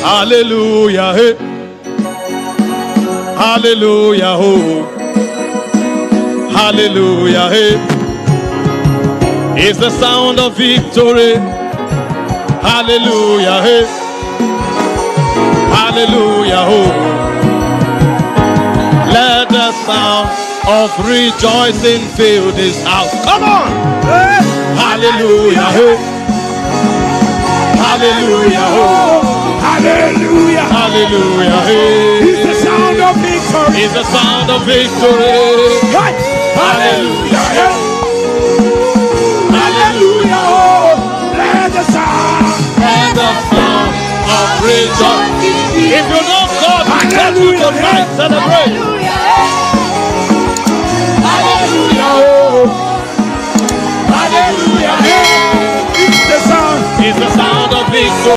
Hallelujah, hey. Hallelujah, oh. Hallelujah, hey. It's the sound of victory. Hallelujah, hey. Hallelujah, oh. Let the sound of rejoicing fill this house. Come on. Hey. Hallelujah, hey. Hallelujah, oh. Hallelujah. Hallelujah, hey. It's the sound of victory. It's the sound of victory. Hey. Hallelujah, Hallelujah. Hallelujah. Oh, let the sound. and the sound of rejoicing. If you know God, let you tonight celebrate. Hallelujah. Oh. Hallelujah. It's the sound. It's the sound of victory.